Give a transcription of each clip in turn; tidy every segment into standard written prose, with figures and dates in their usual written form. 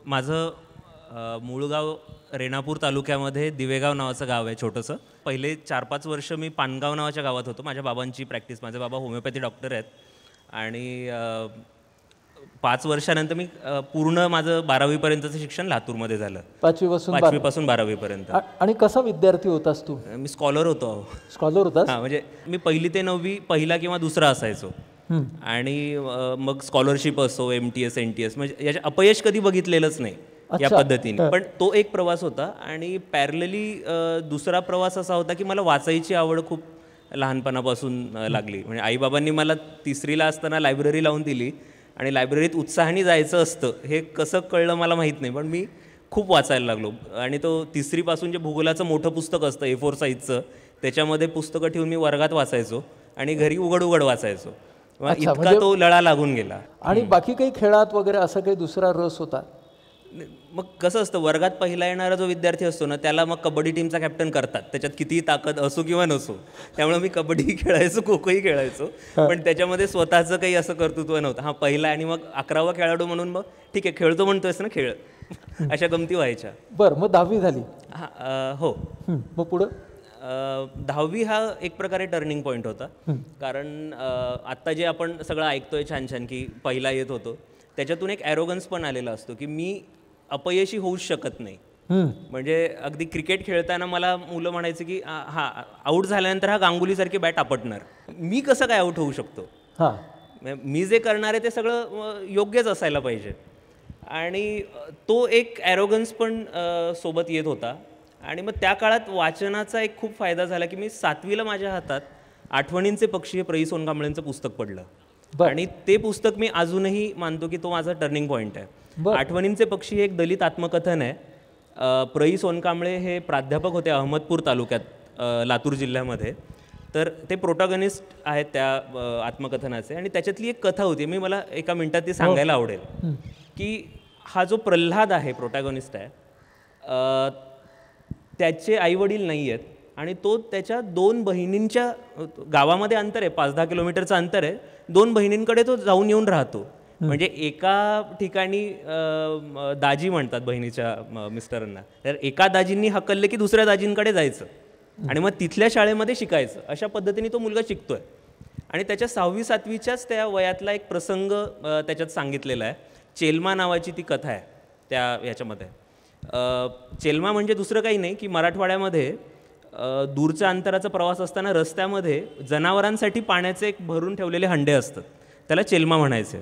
माझं मूळ गाव रेणापूर तालुक्यामध्ये दिवेगाव नावाचं गाव आहे छोटंसं. पहिले 4-5 वर्ष मी पानगाव नावाच्या गावात होतो. माझ्या बाबांची प्रॅक्टिस, माझे बाबा होमिओपॅथी डॉक्टर आहेत. आणि 5 वर्षानंतर मी पूर्ण माझं 12वीपर्यंतचं शिक्षण लातूरमध्ये झालं. 5वी पासून 12वीपर्यंत. आणि कसा विद्यार्थी होतास तू? मी स्कॉलर होतो. स्कॉलर होतास? हां, म्हणजे मी 1ली ते 9वी पहिला किंवा दुसरा असायचो. आणि मग स्कॉलरशिप असो, MTS NTS, म्हणजे याच्या अपयश कधी बघितलेलंच नाही या पद्धतीने. पण तो एक प्रवास होता. आणि पॅरलली दुसरा प्रवास असा होता की मला वाचायची आवड खूप लहानपणापासून लागली. म्हणजे आईबाबांनी मला 3रीला असताना लायब्ररी लावून दिली आणि लायब्ररीत उत्साहाने जायचं असतं हे कसं कळलं मला माहीत नाही, पण मी खूप वाचायला लागलो. आणि तो 3रीपासून जे भूगोलाचं मोठं पुस्तक असतं A4 साईजचं, त्याच्यामध्ये पुस्तकं ठेवून मी वर्गात वाचायचो आणि घरी उघड वाचायचो. इतका तो लळा लागून गेला. आणि बाकी काही खेळात वगैरे असं काही दुसरा रस होता? मग कसं असतं, वर्गात पहिला येणारा जो विद्यार्थी असतो ना, त्याला मग कबड्डी टीमचा कॅप्टन करतात, त्याच्यात कितीही ताकद असो किंवा नसो. त्यामुळे मी कबड्डी खेळायचो, खो खोही खेळायचो, पण त्याच्यामध्ये स्वतःचं काही असं कर्तृत्व नव्हतं. हा पहिला. आणि मग 11वा खेळाडू म्हणून मग ठीक आहे, खेळतो म्हणतोयस ना, खेळ, अशा गमती व्हायच्या. बरं, मग 10वी झाली? हो. मग पुढं? 10वी हा एक प्रकारे टर्निंग पॉईंट होता. कारण आत्ता जे आपण सगळं ऐकतोय छान छान की पहिला येत होतो, त्याच्यातून एक ॲरोगन्स पण आलेला असतो की मी अपयशी होऊच शकत नाही. म्हणजे अगदी क्रिकेट खेळताना मला मुलं म्हणायचं की हा आऊट झाल्यानंतर हा गांगुलीसारखी बॅट आपटणार, मी कसं काय आऊट होऊ शकतो? मी जे करणार आहे ते सगळं योग्यच असायला पाहिजे. आणि तो एक ॲरोगन्स पण सोबत येत होता. आणि मग त्या काळात वाचनाचा एक खूप फायदा झाला की मी 7वीला माझ्या हातात आठवणींचे पक्षी हे प्र. सोनकांबळेंचं पुस्तक पडलं. आणि ते पुस्तक मी अजूनही मानतो की तो माझा टर्निंग पॉईंट आहे. आठवणींचे पक्षी हे एक दलित आत्मकथन आहे. प्र. सोनकांबळे हे प्राध्यापक होते अहमदपूर तालुक्यात, लातूर जिल्ह्यामध्ये. तर ते प्रोटॅगनिस्ट आहेत त्या आत्मकथनाचे. आणि त्याच्यातली एक कथा होती, मला एका मिनिटात ती सांगायला आवडेल. की हा जो प्रल्हाद आहे, प्रोटॅगनिस्ट आहे, त्याचे आईवडील नाही आहेत. आणि तो त्याच्या 2 बहिणींच्या, गावामध्ये अंतर आहे, 5-10 किलोमीटरचं अंतर आहे, 2 बहिणींकडे तो जाऊन येऊन राहतो. म्हणजे एका ठिकाणी दाजी म्हणतात बहिणीच्या मिस्टरांना, तर एका दाजींनी हकलले की दुसऱ्या दाजींकडे जायचं आणि मग तिथल्या शाळेमध्ये शिकायचं. अशा पद्धतीने तो मुलगा शिकतोय. आणि त्याच्या 6वी-7वीच्याच त्या वयातला एक प्रसंग त्याच्यात सांगितलेला आहे. चेल्मा नावाची ती कथा आहे त्या ह्याच्यामध्ये. चेल्मा म्हणजे दुसरं काही नाही की मराठवाड्यामध्ये दूरच्या अंतराचा प्रवास असताना रस्त्यामध्ये जनावरांसाठी पाण्याचे एक भरून ठेवलेले हंडे असतात, त्याला चेल्मा म्हणायचे.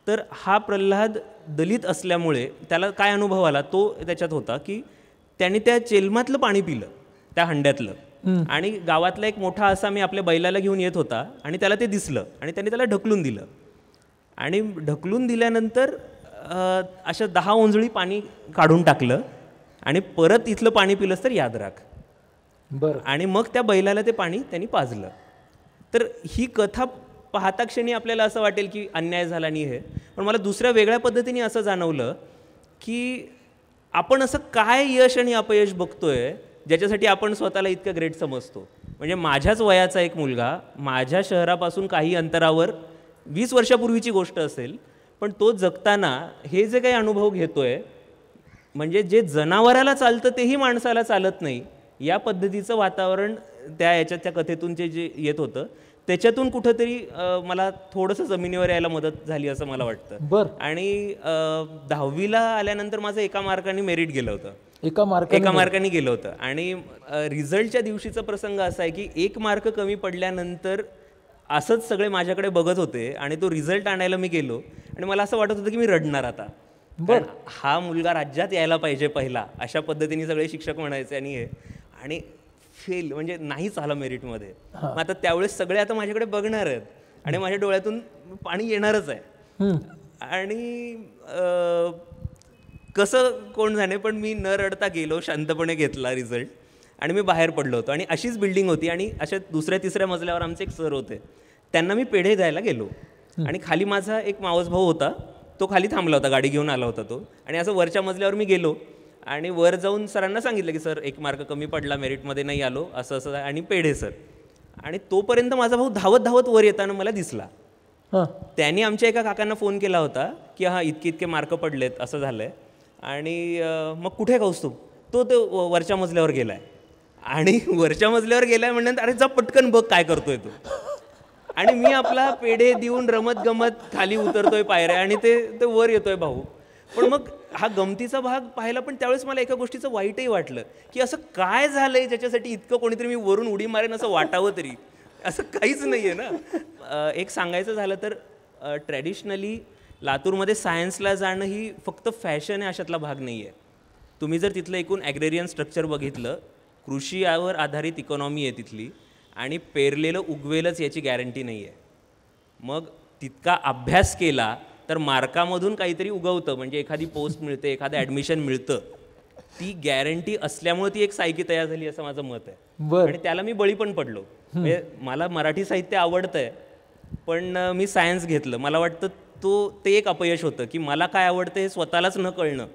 तर हा प्रल्हाद दलित असल्यामुळे त्याला काय अनुभव आला तो त्याच्यात होता की त्याने त्या चेल्मातलं पाणी पिलं, त्या हंड्यातलं. आणि गावातला एक मोठा असा मी आपल्या बैलाला घेऊन येत होता आणि त्याला ते दिसलं आणि त्याने त्याला ढकलून दिलं. आणि ढकलून दिल्यानंतर अशा 10 ओंजळी पाणी काढून टाकलं आणि परत इथलं पाणी पिलंस तर याद राख. आणि मग त्या बैलाला ते पाणी त्यांनी पाजलं. तर ही कथा पाहता क्षणी आपल्याला असं वाटेल की अन्याय झाला नाही हे, पण मला दुसऱ्या वेगळ्या पद्धतीने असं जाणवलं की आपण असं काय यश आणि अपयश बघतोय ज्याच्यासाठी आपण स्वतःला इतकं ग्रेट समजतो. म्हणजे माझ्याच वयाचा एक मुलगा माझ्या शहरापासून काही अंतरावर 20 वर्षापूर्वीची गोष्ट असेल, पण तो जगताना हे जे काही अनुभव घेतोय, म्हणजे जे जनावराला चालतं तेही माणसाला चालत नाही, या पद्धतीचं वातावरण त्या कथेतून जे येत होतं, त्याच्यातून कुठंतरी मला थोडंसं जमिनीवर यायला मदत झाली असं मला वाटतं. आणि 10वीला आल्यानंतर माझं एका मार्काने मेरिट गेलं होतं. एका मार्काने गेलं होतं. आणि रिझल्टच्या दिवशीचा प्रसंग असा आहे की 1 मार्क कमी पडल्यानंतर असंच सगळे माझ्याकडे बघत होते आणि तो रिझल्ट आणायला मी गेलो आणि मला असं वाटत होतं की मी रडणार आता. हा मुलगा राज्यात यायला पाहिजे पहिला, अशा पद्धतीने सगळे शिक्षक म्हणायचे. आणि फेल म्हणजे नाहीच आला मेरिटमध्ये. मग आता त्यावेळेस सगळे आता माझ्याकडे बघणार आहेत आणि माझ्या डोळ्यातून पाणी येणारच आहे. आणि कसं कोण जाणे, पण मी न रडता गेलो, शांतपणे घेतला रिझल्ट आणि मी बाहेर पडलो होतो. आणि अशीच बिल्डिंग होती आणि अशा 2ऱ्या-3ऱ्या मजल्यावर आमचे एक सर होते, त्यांना मी पेढे द्यायला गेलो. आणि खाली माझा एक मावस भाऊ होता, तो खाली थांबला होता, गाडी घेऊन आला होता तो. आणि असं वरच्या मजल्यावर मी गेलो आणि वर जाऊन सरांना सांगितलं की सर 1 मार्क कमी पडला, मेरिटमध्ये नाही आलो, असं आणि पेढे सर. आणि तोपर्यंत माझा भाऊ धावत धावत वर येताना मला दिसला. हां त्यांनी आमच्या एका काकांना फोन केला होता की हा इतके इतके मार्क पडलेत, असं झालं आहे. आणि मग कुठे कौस्तुभ, तो वरच्या मजल्यावर गेला आहे. आणि वरच्या मजल्यावर गेला आहे म्हणण्यात, अरे जा पटकन बघ काय करतोय तो. आणि मी आपला पेढे देऊन रमत गमत खाली उतरतोय पायऱ्या आणि ते वर येतोय भाऊ. पण मग हा गमतीचा भाग पाहिला, पण त्यावेळेस मला एका गोष्टीचं वाईटही वाटलं की असं काय झालंय ज्याच्यासाठी इतकं कोणीतरी मी वरून उडी मारेन असं वाटावं तरी. असं काहीच नाही आहे ना. एक सांगायचं झालं तर ट्रॅडिशनली लातूरमध्ये सायन्सला जाणं ही फक्त फॅशन आहे अशातला भाग नाही आहे. तुम्ही जर तिथलं एकूण ॲग्रेरियन स्ट्रक्चर बघितलं, कृषी यावर आधारित इकॉनॉमी आहे तिथली, आणि पेरलेलं उगवेलच याची गॅरंटी नाही आहे. मग तितका अभ्यास केला तर मार्कामधून काहीतरी उगवतं, म्हणजे एखादी पोस्ट मिळते, एखादं ॲडमिशन मिळतं. ती गॅरंटी असल्यामुळे ती एक सायकी तयार झाली असं माझं मत आहे. आणि त्याला मी बळी पण पडलो. म्हणजे मला मराठी साहित्य आवडतंय, पण मी सायन्स घेतलं. मला वाटतं ते एक अपयश होतं की मला काय आवडतं हे स्वतःलाच न कळणं,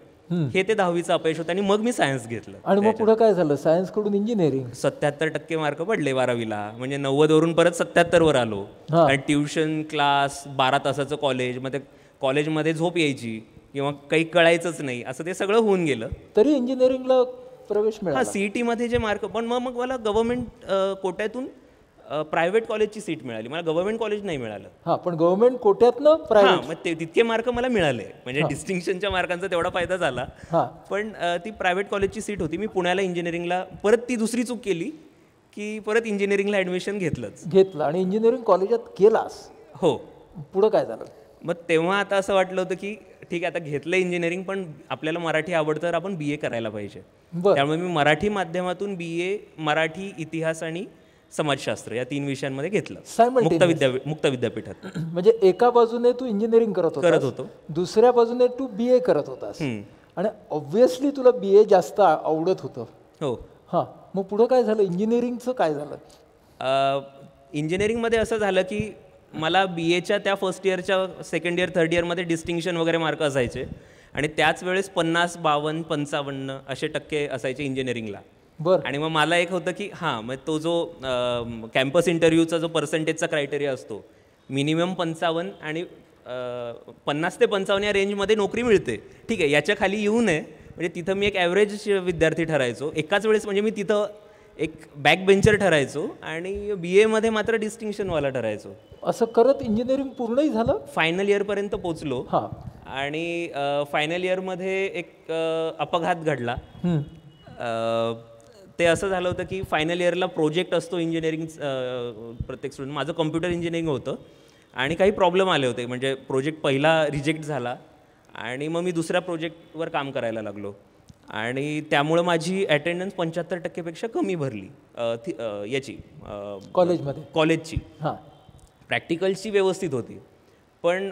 हे ते 10वीचं अपयश होतं. आणि मग मी सायन्स घेतलं. आणि मग पुढे काय झालं? सायन्स कडून इंजिनिअरिंग. 77% मार्क पडले 12वीला, म्हणजे 90 वरून परत 77वर आलो. आणि ट्युशन क्लास, 12 तासाचं कॉलेज, मग ते कॉलेजमध्ये झोप यायची किंवा काही कळायचंच नाही, असं ते सगळं होऊन गेलं. तरी इंजिनिअरिंगला प्रवेश मिळाला. CET मध्ये जे मार्क, पण मग मला गव्हर्नमेंट कोट्यातून प्रायव्हेट कॉलेजची सीट मिळाली. मला गव्हर्नमेंट कॉलेज नाही मिळालं. हां, पण गव्हर्नमेंट कोट्यातनं प्रायव्हेट. मग तितके मार्क मला मिळाले, म्हणजे डिस्टिंक्शनच्या मार्कांचा तेवढा फायदा झाला. पण ती प्रायव्हेट कॉलेजची सीट होती. मी पुण्याला इंजिनिअरिंगला, परत ती दुसरी चूक केली की परत इंजिनिअरिंगला ॲडमिशन घेतलं आणि इंजिनिअरिंग कॉलेजात केलास. हो. पुढं काय झालं? मग तेव्हा आता असं वाटलं होतं की ठीक आहे, आता घेतलं इंजिनिअरिंग, पण आपल्याला मराठी आवडतं तर आपण BA करायला पाहिजे. त्यामुळे मी मराठी माध्यमातून BA मराठी, इतिहास आणि समाजशास्त्र या 3 विषयांमध्ये घेतलं मुक्त विद्यापीठात. म्हणजे एका बाजूने तू इंजिनिअरिंग करत होतो, दुसऱ्या बाजूने तू BA करत होतास. आणि ऑब्व्हियसली तुला BA जास्त आवडत होतं. हो. हां, मग पुढं काय झालं? इंजिनिअरिंगचं काय झालं? इंजिनिअरिंगमध्ये असं झालं की मला BAच्या त्या फर्स्ट इयरच्या, सेकंड इयर, थर्ड इयरमध्ये डिस्टिंक्शन वगैरे मार्क असायचे. आणि त्याच वेळेस 50, 52, 55 असे टक्के असायचे इंजिनिअरिंगला. आणि मग मला एक होतं की हां, मग तो जो कॅम्पस इंटरव्ह्यूचा जो पर्सेंटेजचा क्रायटेरिया असतो, मिनिमम 55 आणि 50 ते 55 या रेंजमध्ये नोकरी मिळते, ठीक आहे, याच्या खाली येऊ नये. म्हणजे तिथं मी एक ॲव्हरेज विद्यार्थी ठरायचो एकाच वेळेस. म्हणजे मी तिथं एक बॅक बेंचर ठरायचो आणि BA मध्ये मात्र डिस्टिंक्शनवाला ठरायचो. असं करत इंजिनिअरिंग पूर्णही झालं. फायनल इयरपर्यंत पोचलो. आणि फायनल इयरमध्ये एक अपघात घडला. ते असं झालं होतं की फायनल इयरला प्रोजेक्ट असतो इंजिनिअरिंग, प्रत्येक स्टुडंट. माझं कम्प्युटर इंजिनिअरिंग होतं आणि काही प्रॉब्लेम आले होते. म्हणजे प्रोजेक्ट पहिला रिजेक्ट झाला आणि मग मी दुसऱ्या प्रोजेक्टवर काम करायला लागलो. आणि त्यामुळं माझी अटेंडन्स 75% पेक्षा कमी भरली याची कॉलेजची. प्रॅक्टिकलची व्यवस्थित होती, पण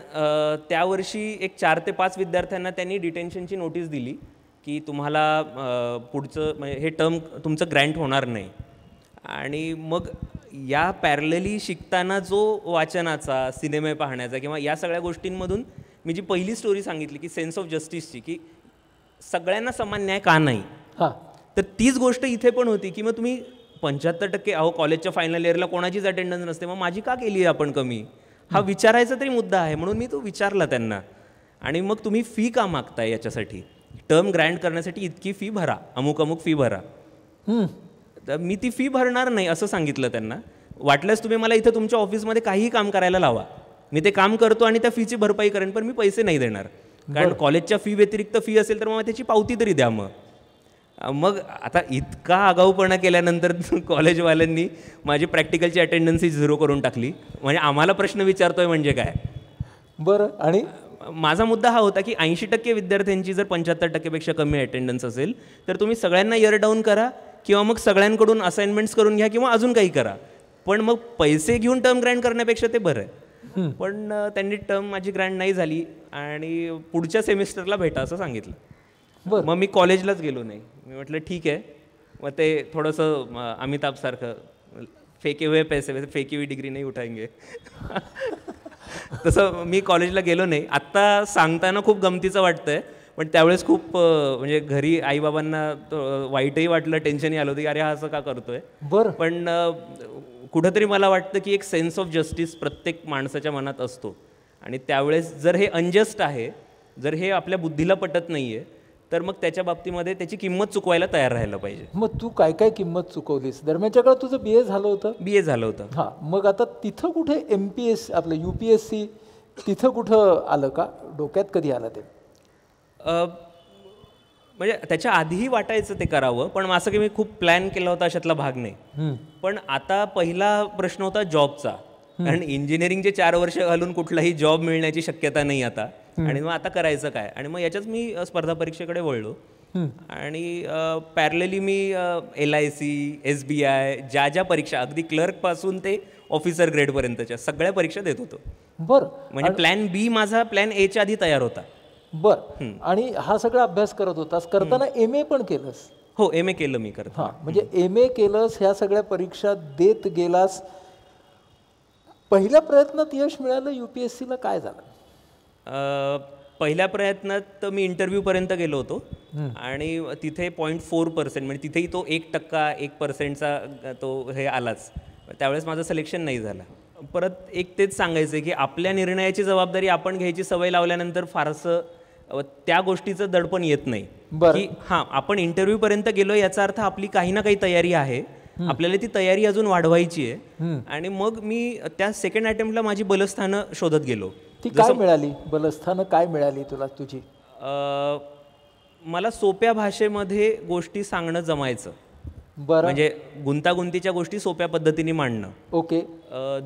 त्या वर्षी एक 4 ते 5 विद्यार्थ्यांना त्यांनी डिटेन्शनची नोटीस दिली की तुम्हाला पुढचं, म्हणजे हे टर्म तुमचं ग्रँट होणार नाही. आणि मग या पॅरलली शिकताना जो वाचनाचा, सिनेमे पाहण्याचा किंवा या सगळ्या गोष्टींमधून मी जी पहिली स्टोरी सांगितली की सेन्स ऑफ जस्टिसची, की सगळ्यांना समान न्याय का नाही, तर तीच गोष्ट इथे पण होती की मग तुम्ही 75%, अहो कॉलेजच्या फायनल इयरला कोणाचीच अटेंडन्स नसते, मग माझी का केली आहे आपण कमी, हा विचारायचा तरी मुद्दा आहे. म्हणून मी तो विचारला त्यांना. आणि मग तुम्ही फी का मागताय याच्यासाठी, टर्म ग्रँट करण्यासाठी इतकी फी भरा, अमुक फी भरा. तर मी ती फी भरणार नाही असं सांगितलं त्यांना. वाटल्यास तुम्ही मला इथं तुमच्या ऑफिसमध्ये काहीही काम करायला लावा, मी ते काम करतो आणि त्या फीची भरपाई करेन, पण मी पैसे नाही देणार. कारण कॉलेजच्या फी व्यतिरिक्त फी असेल तर मग त्याची पावती तरी द्या. मग आता इतका आगाऊपणा केल्यानंतर कॉलेजवाल्यांनी माझी प्रॅक्टिकलची अटेंडन्स 0 करून टाकली. म्हणजे आम्हाला प्रश्न विचारतोय म्हणजे काय. बरं. आणि माझा मुद्दा हा होता की 80% विद्यार्थ्यांची जर 75% पेक्षा कमी अटेंडन्स असेल तर तुम्ही सगळ्यांना इयर डाऊन करा, किंवा मग सगळ्यांकडून असाइनमेंट्स करून घ्या, किंवा अजून काही करा, पण मग पैसे घेऊन टर्म ग्रँट करण्यापेक्षा ते बरं आहे. पण त्यांनी टर्म माझी ग्रँट नाही झाली आणि पुढच्या सेमिस्टरला भेटा असं सांगितलं. मग मी कॉलेजलाच गेलो नाही. मी म्हटलं ठीक आहे, मग ते थोडंसं अमिताभ सारखं फेके हुए पैसे वैसे फेकी हुई डिग्री नाही उठाएंगे तसं मी कॉलेजला गेलो नाही. आत्ता सांगताना खूप गमतीचं वाटतंय, पण त्यावेळेस खूप म्हणजे घरी आईबाबांना वाईटही वाटलं, टेन्शनही आलं होतं की अरे हा असं का करतोय. बरं. पण कुठंतरी मला वाटतं की एक सेन्स ऑफ जस्टिस प्रत्येक माणसाच्या मनात असतो आणि त्यावेळेस जर हे अनजस्ट आहे, जर हे आपल्या बुद्धीला पटत नाही आहे, तर मग त्याच्या बाबतीमध्ये त्याची किंमत चुकवायला तयार राहायला पाहिजे. मग तू काय काय किंमत चुकवलीस? दरम्यानच्या काळात तुझं BA झालं होतं? BA झालं होतं. हां, मग आता तिथं कुठे MPS आपलं UPSC तिथं कुठं आलं का? डोक्यात कधी आलं ते? म्हणजे त्याच्या आधीही वाटायचं ते करावं, पण असं की मी खूप प्लॅन केला होता अशातला भाग नाही. पण आता पहिला प्रश्न होता जॉबचा, कारण इंजिनिअरिंगचे 4 वर्ष घालून कुठलाही जॉब मिळण्याची शक्यता नाही आता, आणि मग आता करायचं काय. आणि मग याच्याच मी स्पर्धा परीक्षेकडे वळलो आणि पॅरलली मी LIC, SBI ज्या ज्या परीक्षा अगदी क्लर्कपासून ते ऑफिसर ग्रेडपर्यंतच्या सगळ्या परीक्षा देत होतो. बरं, म्हणजे प्लॅन B माझा प्लॅन Aच्या आधी तयार होता. बरं, आणि हा सगळा अभ्यास करत होतास, करताना MA पण केलंस? हो, MA केलं मी करतो. हां, म्हणजे MA केलंस, ह्या सगळ्या परीक्षा देत गेलास. पहिल्या प्रयत्नात यश मिळालं UPSCला, काय झालं? पहिल्या प्रयत्नात मी इंटरव्ह्यूपर्यंत गेलो होतो आणि तिथे 0.4% म्हणजे तिथेही तो 1%, 1%चा तो हे आलाच. त्यावेळेस माझं सिलेक्शन नाही झालं. परत एक तेच सांगायचं आहे की आपल्या निर्णयाची जबाबदारी आपण घ्यायची सवय लावल्यानंतर फारसं त्या गोष्टीचं दडपण येत नाही की हां, आपण इंटरव्ह्यूपर्यंत गेलो याचा अर्थ आपली काही ना काही तयारी आहे, आपल्याला ती तयारी अजून वाढवायची आहे. आणि मग मी त्या सेकंड अटेम्प्टला माझी बलस्थानं शोधत गेलो. ती काय मिळाली बलस्थानं, काय मिळाली तुला तुझी? मला सोप्या भाषेमध्ये गोष्टी सांगणं जमायचं. बरं, म्हणजे गुंतागुंतीच्या गोष्टी सोप्या पद्धतीने मांडणं. ओके.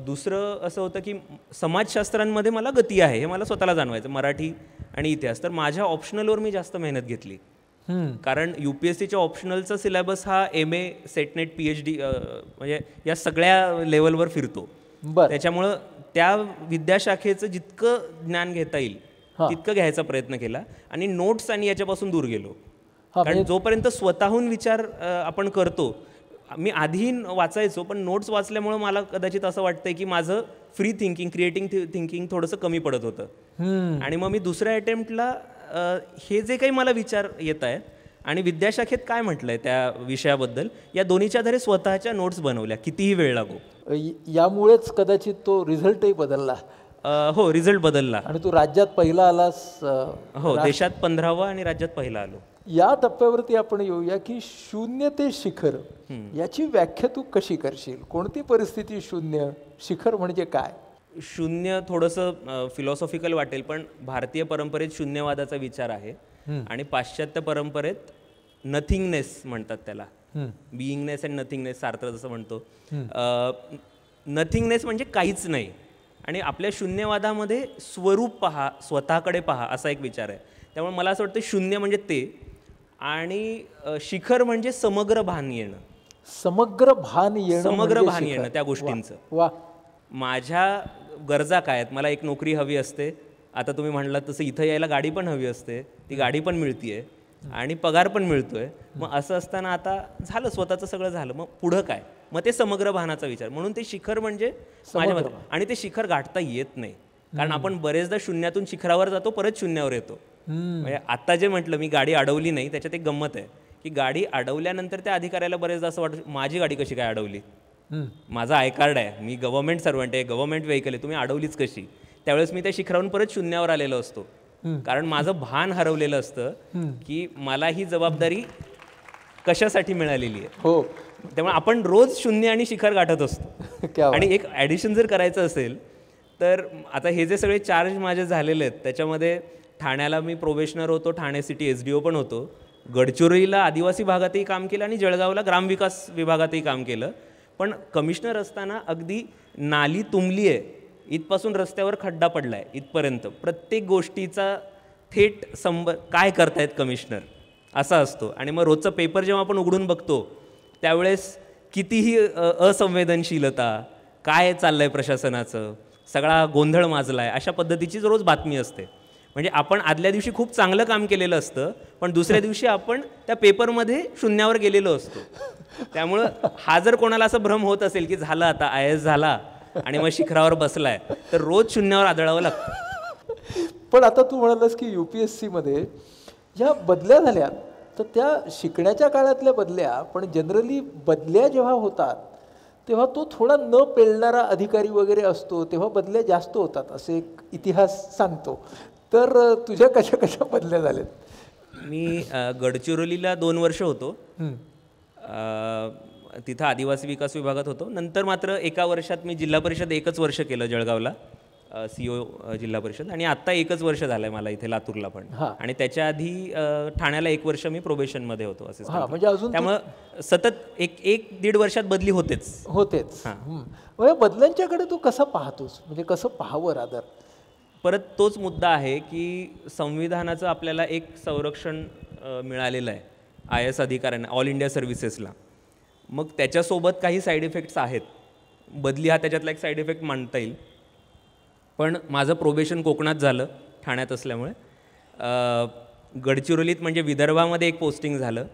दुसरं असं होतं की समाजशास्त्रांमध्ये मला गती आहे हे मला स्वतःला जाणवायचं, मराठी आणि इतिहास. तर माझ्या ऑप्शनलवर मी जास्त मेहनत घेतली, कारण UPSCच्या ऑप्शनलचा सिलेबस हा MA, सेटनेट, PhD म्हणजे या सगळ्या लेवलवर फिरतो. त्याच्यामुळं त्या विद्याशाखेचं जितकं ज्ञान घेता येईल तितकं घ्यायचा प्रयत्न केला आणि नोट्स आणि याच्यापासून दूर गेलो. कारण जोपर्यंत स्वतःहून विचार आपण करतो, मी आधी वाचायचो पण नोट्स वाचल्यामुळं मला कदाचित असं वाटतंय की माझं फ्री थिंकिंग, क्रिएटिंग थिंकिंग थोडंसं कमी पडत होतं. आणि मग मी दुसऱ्या अटेम्प्टला हे जे काही मला विचार येत आहेत आणि विद्याशाखेत काय म्हटलंय त्या विषयाबद्दल, या दोन्हीच्या आधारे स्वतःच्या नोट्स बनवल्या, कितीही वेळ लागो. यामुळेच कदाचित तो रिझल्टही बदलला. हो, रिझल्ट बदलला आणि तू राज्यात पहिला आलास. हो, देशात 15वा आणि राज्यात पहिला आलो. या टप्प्यावरती आपण येऊया की 0 ते शिखर याची व्याख्या तू कशी करशील? कोणती परिस्थिती शून्य, शिखर म्हणजे काय? शून्य थोडंसं फिलॉसॉफिकल वाटेल, पण भारतीय परंपरेत शून्यवादाचा विचार आहे आणि पाश्चात्य परंपरेत नथिंगनेस म्हणतात त्याला, बिईंगनेस अँड नथिंगनेस, सार्त्र जसं म्हणतो. नथिंगनेस म्हणजे काहीच नाही, आणि आपल्या शून्यवादामध्ये स्वरूप पहा, स्वतःकडे पहा असा एक विचार आहे. त्यामुळे मला असं वाटतं शून्य म्हणजे ते, आणि शिखर म्हणजे समग्र भान येणं. समग्र भान येणं, समग्र भान येणं त्या गोष्टींचं. वा, माझ्या गरजा काय आहेत? मला एक नोकरी हवी असते, आता तुम्ही म्हणलात तसं इथं यायला गाडी पण हवी असते, ती गाडी पण मिळतीये आणि पगार पण मिळतोय. मग असं असताना आता झालं, स्वतःचं सगळं झालं, मग पुढं काय? मग ते समग्र भानाचा विचार, म्हणून ते शिखर म्हणजे माझ्या मते. आणि ते शिखर गाठता येत नाही, कारण आपण बरेचदा शून्यातून शिखरावर जातो, परत शून्यावर येतो. म्हणजे आता जे म्हटलं मी गाडी अडवली नाही, त्याच्यात एक गंमत आहे की गाडी अडवल्यानंतर त्या अधिकाऱ्याला बरेचदा असं वाटतं माझी गाडी कशी काय अडवली, माझा आय कार्ड आहे, मी गव्हर्नमेंट सर्वंट आहे, गव्हर्नमेंट व्हेकल आहे, तुम्ही अडवलीच कशी? त्यावेळेस मी त्या शिखरावरून परत शून्यावर आलेलो असतो, कारण माझं भान हरवलेलं असतं की मला ही जबाबदारी कशासाठी मिळालेली आहे. हो, त्यामुळे आपण रोज शून्य आणि शिखर गाठत असतो. आणि एक ॲडिशन जर करायचं असेल तर आता हे जे सगळे चार्ज माझे झालेले आहेत त्याच्यामध्ये ठाण्याला मी प्रोबेशनर होतो, ठाणे सिटी SDO पण होतो, गडचिरोलीला आदिवासी भागातही काम केलं आणि जळगावला ग्रामविकास विभागातही काम केलं. पण कमिशनर असताना अगदी नाली तुंबली आहे, इथपासून रस्त्यावर खड्डा पडला आहे इथपर्यंत, प्रत्येक गोष्टीचा थेट काय करतायत कमिशनर असा असतो. आणि मग रोजचा पेपर जेव्हा आपण उघडून बघतो त्यावेळेस कितीही असंवेदनशीलता, काय चाललं आहे प्रशासनाचं, सगळा गोंधळ माजला आहे, अशा पद्धतीचीच रोज बातमी असते. म्हणजे आपण आदल्या दिवशी खूप चांगलं काम केलेलं असतं, पण दुसऱ्या दिवशी आपण त्या पेपरमध्ये शून्यावर गेलेलो असतो. त्यामुळं हा जर कोणाला असं भ्रम होत असेल की झालं आता IAS झाला आणि मग शिखरावर बसलाय, तर रोज शून्यावर आदळावं लागतं. पण आता तू म्हणालास की UPSC मध्ये ज्या बदल्या झाल्या, तर त्या शिकण्याच्या काळातल्या बदल्या, पण जनरली बदल्या जेव्हा होतात तेव्हा तो थोडा न पेलणारा अधिकारी वगैरे असतो, तेव्हा बदल्या जास्त होतात असे एक इतिहास सांगतो. तर तुझ्या कशा कशा बदल्या झाल्यात? मी गडचिरोलीला 2 वर्ष होतो. तिथं आदिवासी विकास विभागात होतो. नंतर मात्र एका वर्षात मी जिल्हा परिषद 1च वर्ष केलं जळगावला, CO जिल्हा परिषद. आणि आत्ता 1च वर्ष झालं आहे मला इथे लातूरला पण. आणि त्याच्या आधी ठाण्याला 1 वर्ष मी प्रोबेशनमध्ये होतो असिस्टंट. म्हणजे अजून त्यामुळं सतत एक दीड वर्षात बदली होतेच. बदल्यांच्याकडे तू कसं पाहतोस, म्हणजे कसं पाहावं रादर? परत तोच मुद्दा आहे की संविधानाचं आपल्याला एक संरक्षण मिळालेलं आहे IAS अधिकाऱ्यांना, ऑल इंडिया सर्व्हिसेसला. मग त्याच्यासोबत काही साईड इफेक्ट्स आहेत. बदली हा त्याच्यातला एक साईड इफेक्ट मानता येईल. पण माझं प्रोबेशन कोकणात झालं ठाण्यात असल्यामुळे. गडचिरोलीत म्हणजे विदर्भामध्ये एक पोस्टिंग झालं,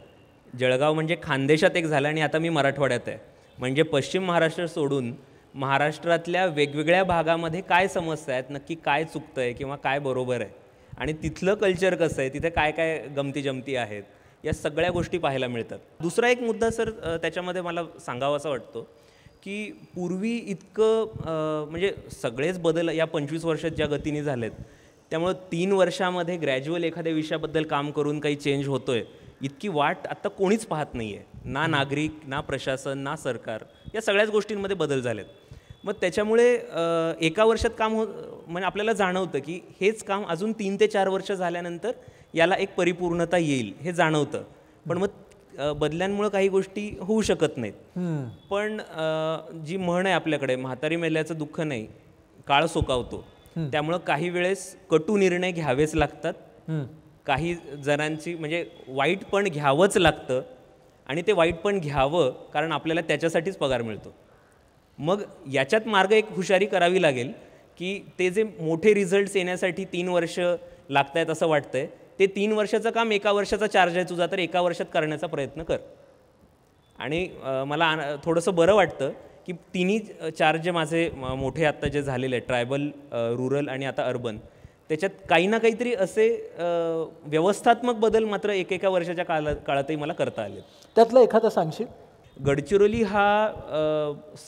जळगाव म्हणजे खानदेशात एक झालं, आणि आता मी मराठवाड्यात आहे. म्हणजे पश्चिम महाराष्ट्र सोडून महाराष्ट्रातल्या वेगवेगळ्या भागामध्ये काय समस्या आहेत, नक्की काय चुकतं आहे किंवा काय बरोबर आहे, आणि तिथलं कल्चर कसं आहे, तिथे काय काय गमती जमती आहेत, या सगळ्या गोष्टी पाहायला मिळतात. दुसरा एक मुद्दा सर त्याच्यामध्ये मला सांगावासा वाटतो की पूर्वी इतकं म्हणजे सगळेच बदल या 25 वर्षात ज्या गतीने झालेत, त्यामुळं 3 वर्षामध्ये ग्रॅज्युअल एखाद्या विषयाबद्दल काम करून काही चेंज होतोय इतकी वाट आता कोणीच पाहत नाही आहे. ना नागरिक, ना प्रशासन, ना सरकार, या सगळ्याच गोष्टींमध्ये बदल झालेत. मग त्याच्यामुळे एका वर्षात काम म्हणजे आपल्याला जाणवतं की हेच काम अजून 3 ते 4 वर्ष झाल्यानंतर याला एक परिपूर्णता येईल हे जाणवतं. पण मग बदल्यांमुळे काही गोष्टी होऊ शकत नाहीत. पण जी म्हण आहे आपल्याकडे, म्हातारी मेल्याचं दुःख नाही, काळ सोकावतो. त्यामुळं काही वेळेस कटू निर्णय घ्यावेच लागतात. काही जणांची म्हणजे वाईट पण घ्यावंच लागतं, आणि ते वाईट पण घ्यावं कारण आपल्याला त्याच्यासाठीच पगार मिळतो. मग याच्यात मार्ग एक हुशारी करावी लागेल की ते जे मोठे रिझल्ट्स येण्यासाठी 3 वर्ष लागत आहेत असं वाटतंय, ते 3 वर्षाचं काम 1 वर्षाचा चार्ज आहे तुझा, तर 1 वर्षात करण्याचा प्रयत्न कर. आणि मला थोडंसं बरं वाटतं की तिन्ही चार्ज जे माझे मोठे आत्ता जे झालेले आहेत, ट्रायबल, रुरल आणि आता अर्बन, त्याच्यात काही ना काहीतरी असे व्यवस्थात्मक बदल मात्र एकेका वर्षाच्या काळातही मला करता आले. त्यातला एखादा सांगशील? गडचिरोली हा